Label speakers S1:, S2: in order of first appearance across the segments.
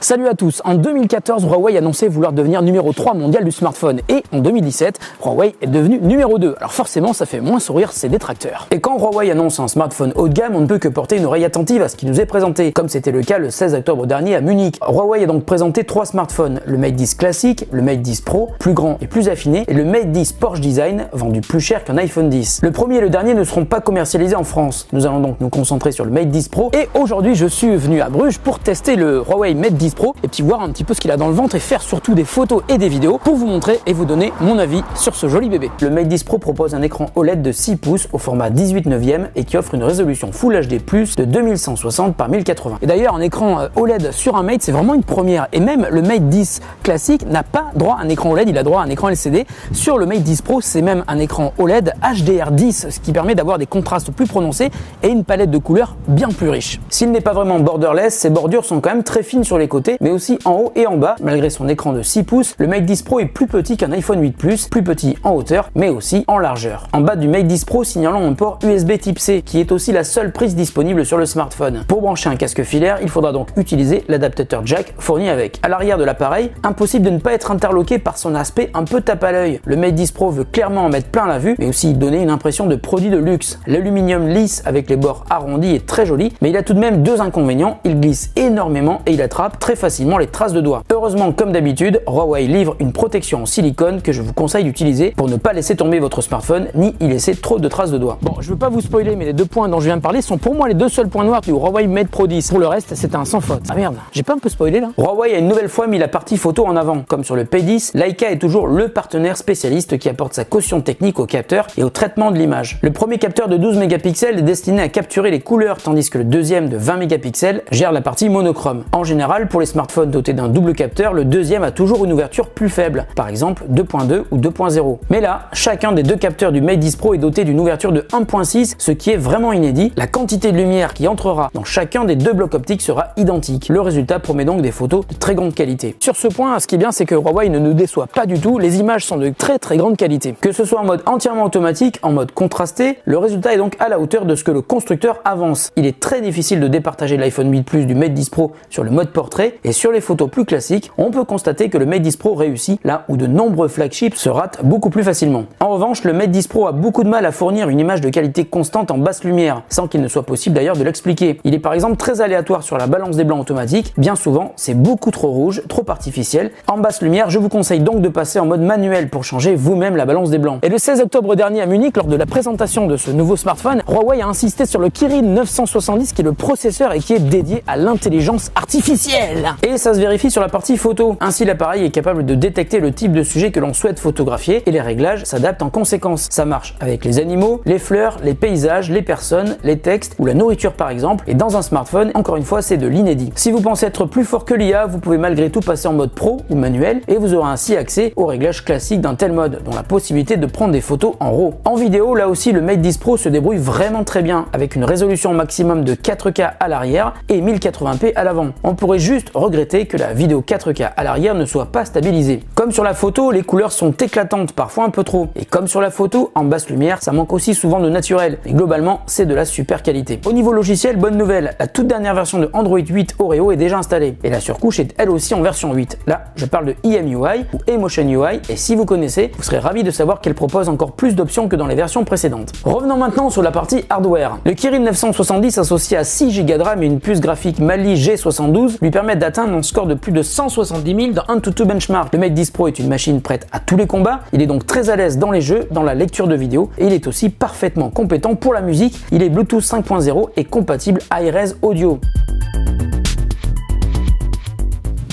S1: Salut à tous, en 2014, Huawei annonçait vouloir devenir numéro 3 mondial du smartphone et en 2017, Huawei est devenu numéro 2. Alors forcément, ça fait moins sourire ses détracteurs. Et quand Huawei annonce un smartphone haut de gamme, on ne peut que porter une oreille attentive à ce qui nous est présenté, comme c'était le cas le 16 octobre dernier à Munich. Huawei a donc présenté 3 smartphones, le Mate 10 classique, le Mate 10 Pro, plus grand et plus affiné, et le Mate 10 Porsche Design, vendu plus cher qu'un iPhone 10. Le premier et le dernier ne seront pas commercialisés en France. Nous allons donc nous concentrer sur le Mate 10 Pro, et aujourd'hui je suis venu à Bruges pour tester le Huawei Mate 10 Pro et puis voir un petit peu ce qu'il a dans le ventre et faire surtout des photos et des vidéos pour vous montrer et vous donner mon avis sur ce joli bébé. Le Mate 10 Pro propose un écran OLED de 6 pouces au format 18/9 et qui offre une résolution Full HD+ de 2160 par 1080. Et d'ailleurs un écran OLED sur un Mate c'est vraiment une première, et même le Mate 10 classique n'a pas droit à un écran OLED, il a droit à un écran LCD. Sur le Mate 10 Pro c'est même un écran OLED HDR10, ce qui permet d'avoir des contrastes plus prononcés et une palette de couleurs bien plus riche. S'il n'est pas vraiment borderless, ses bordures sont quand même très fines sur les côtés, mais aussi en haut et en bas. Malgré son écran de 6 pouces, le Mate 10 Pro est plus petit qu'un iPhone 8 Plus, plus petit en hauteur, mais aussi en largeur. En bas du Mate 10 Pro, signalons un port USB Type C, qui est aussi la seule prise disponible sur le smartphone. Pour brancher un casque filaire, il faudra donc utiliser l'adaptateur jack fourni avec. À l'arrière de l'appareil, impossible de ne pas être interloqué par son aspect un peu tape à l'œil. Le Mate 10 Pro veut clairement en mettre plein la vue, mais aussi donner une impression de produit de luxe. L'aluminium lisse avec les bords arrondis est très joli, mais il a tout de même deux inconvénients. Il glisse énormément et il attrape très facilement les traces de doigts. Heureusement, comme d'habitude, Huawei livre une protection en silicone que je vous conseille d'utiliser pour ne pas laisser tomber votre smartphone ni y laisser trop de traces de doigts. Bon, je veux pas vous spoiler, mais les deux points dont je viens de parler sont pour moi les deux seuls points noirs du Huawei Mate Pro 10. Pour le reste, c'est un sans faute. Ah merde, j'ai pas un peu spoilé là? Huawei a une nouvelle fois mis la partie photo en avant. Comme sur le P10, Leica est toujours le partenaire spécialiste qui apporte sa caution technique au capteur et au traitement de l'image. Le premier capteur de 12 mégapixels est destiné à capturer les couleurs, tandis que le deuxième de 20 mégapixels gère la partie monochrome. En général, pour les smartphones dotés d'un double capteur, le deuxième a toujours une ouverture plus faible, par exemple 2.2 ou 2.0. Mais là, chacun des deux capteurs du Mate 10 Pro est doté d'une ouverture de 1.6, ce qui est vraiment inédit. La quantité de lumière qui entrera dans chacun des deux blocs optiques sera identique. Le résultat promet donc des photos de très grande qualité. Sur ce point, ce qui est bien, c'est que Huawei ne nous déçoit pas du tout. Les images sont de très grande qualité. Que ce soit en mode entièrement automatique, en mode contrasté, le résultat est donc à la hauteur de ce que le constructeur avance. Il est très difficile de départager l'iPhone 8 Plus du Mate 10 Pro sur le mode portrait, et sur les photos plus classiques, on peut constater que le Mate 10 Pro réussit là où de nombreux flagships se ratent beaucoup plus facilement. En revanche, le Mate 10 Pro a beaucoup de mal à fournir une image de qualité constante en basse lumière, sans qu'il ne soit possible d'ailleurs de l'expliquer. Il est par exemple très aléatoire sur la balance des blancs automatique, bien souvent c'est beaucoup trop rouge, trop artificiel. En basse lumière, je vous conseille donc de passer en mode manuel pour changer vous-même la balance des blancs. Et le 16 octobre dernier à Munich, lors de la présentation de ce nouveau smartphone, Huawei a insisté sur le Kirin 970 qui est le processeur et qui est dédié à l'intelligence artificielle. Et ça se vérifie sur la partie photo. Ainsi, l'appareil est capable de détecter le type de sujet que l'on souhaite photographier et les réglages s'adaptent en conséquence. Ça marche avec les animaux, les fleurs, les paysages, les personnes, les textes ou la nourriture par exemple. Et dans un smartphone, encore une fois, c'est de l'inédit. Si vous pensez être plus fort que l'IA, vous pouvez malgré tout passer en mode pro ou manuel et vous aurez ainsi accès aux réglages classiques d'un tel mode, dont la possibilité de prendre des photos en RAW. En vidéo, là aussi, le Mate 10 Pro se débrouille vraiment très bien avec une résolution maximum de 4K à l'arrière et 1080p à l'avant. On pourrait juste regretter que la vidéo 4K à l'arrière ne soit pas stabilisée. Comme sur la photo, les couleurs sont éclatantes, parfois un peu trop. Et comme sur la photo, en basse lumière, ça manque aussi souvent de naturel. Mais globalement, c'est de la super qualité. Au niveau logiciel, bonne nouvelle, la toute dernière version de Android 8 Oreo est déjà installée. Et la surcouche est elle aussi en version 8. Là, je parle de EMUI ou Emotion UI, et si vous connaissez, vous serez ravi de savoir qu'elle propose encore plus d'options que dans les versions précédentes. Revenons maintenant sur la partie hardware. Le Kirin 970 associé à 6 Go de RAM et une puce graphique Mali G72 lui permettent d'atteindre un score de plus de 170 000 dans Antutu Benchmark. Le Mate 10 Pro est une machine prête à tous les combats, il est donc très à l'aise dans les jeux, dans la lecture de vidéos, et il est aussi parfaitement compétent pour la musique. Il est Bluetooth 5.0 et compatible iRes Audio.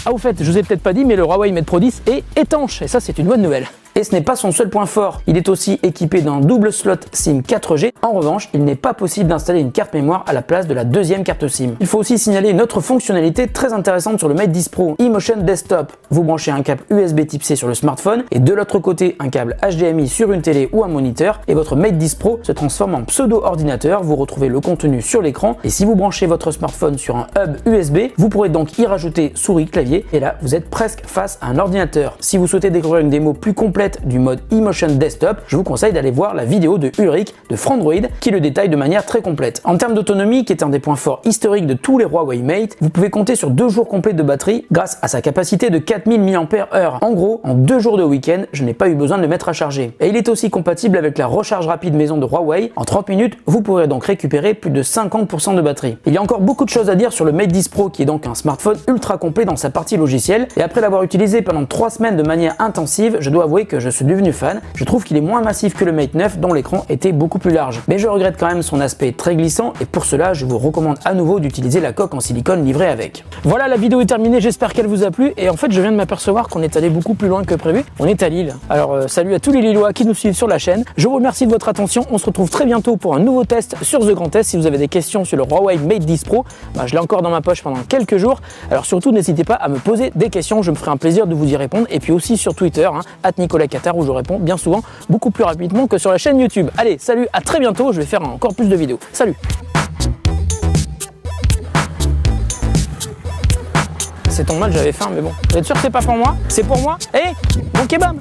S1: Ah au fait, je vous ai peut-être pas dit, mais le Huawei Mate Pro 10 est étanche, et ça c'est une bonne nouvelle. Et ce n'est pas son seul point fort, il est aussi équipé d'un double slot SIM 4G. En revanche, il n'est pas possible d'installer une carte mémoire à la place de la deuxième carte SIM. Il faut aussi signaler une autre fonctionnalité très intéressante sur le Mate 10 Pro, eMotion Desktop. Vous branchez un câble USB Type C sur le smartphone et de l'autre côté un câble HDMI sur une télé ou un moniteur et votre Mate 10 Pro se transforme en pseudo-ordinateur. Vous retrouvez le contenu sur l'écran et si vous branchez votre smartphone sur un hub USB, vous pourrez donc y rajouter souris, clavier et là vous êtes presque face à un ordinateur. Si vous souhaitez découvrir une démo plus complète complète du mode eMotion Desktop, je vous conseille d'aller voir la vidéo de Ulrich de Frandroid qui le détaille de manière très complète. En termes d'autonomie, qui est un des points forts historiques de tous les Huawei Mate, vous pouvez compter sur 2 jours complets de batterie grâce à sa capacité de 4000 mAh. En gros, en 2 jours de week-end, je n'ai pas eu besoin de le mettre à charger. Et il est aussi compatible avec la recharge rapide maison de Huawei. En 30 minutes, vous pourrez donc récupérer plus de 50% de batterie. Il y a encore beaucoup de choses à dire sur le Mate 10 Pro qui est donc un smartphone ultra complet dans sa partie logicielle. Et après l'avoir utilisé pendant 3 semaines de manière intensive, je dois avouer que je suis devenu fan. Je trouve qu'il est moins massif que le Mate 9 dont l'écran était beaucoup plus large. Mais je regrette quand même son aspect très glissant et pour cela, je vous recommande à nouveau d'utiliser la coque en silicone livrée avec. Voilà, la vidéo est terminée, j'espère qu'elle vous a plu et en fait je viens de m'apercevoir qu'on est allé beaucoup plus loin que prévu. On est à Lille. Alors salut à tous les Lillois qui nous suivent sur la chaîne. Je vous remercie de votre attention. On se retrouve très bientôt pour un nouveau test sur The Grand Test. Si vous avez des questions sur le Huawei Mate 10 Pro, je l'ai encore dans ma poche pendant quelques jours. Alors surtout n'hésitez pas à me poser des questions, je me ferai un plaisir de vous y répondre. Et puis aussi sur Twitter, @NicolasCatar, où je réponds bien souvent beaucoup plus rapidement que sur la chaîne YouTube. Allez, salut, à très bientôt, je vais faire encore plus de vidéos. Salut. C'est ton mal, j'avais faim, mais bon. Vous êtes sûr que c'est pas pour moi? C'est pour moi? Eh, mon kebab!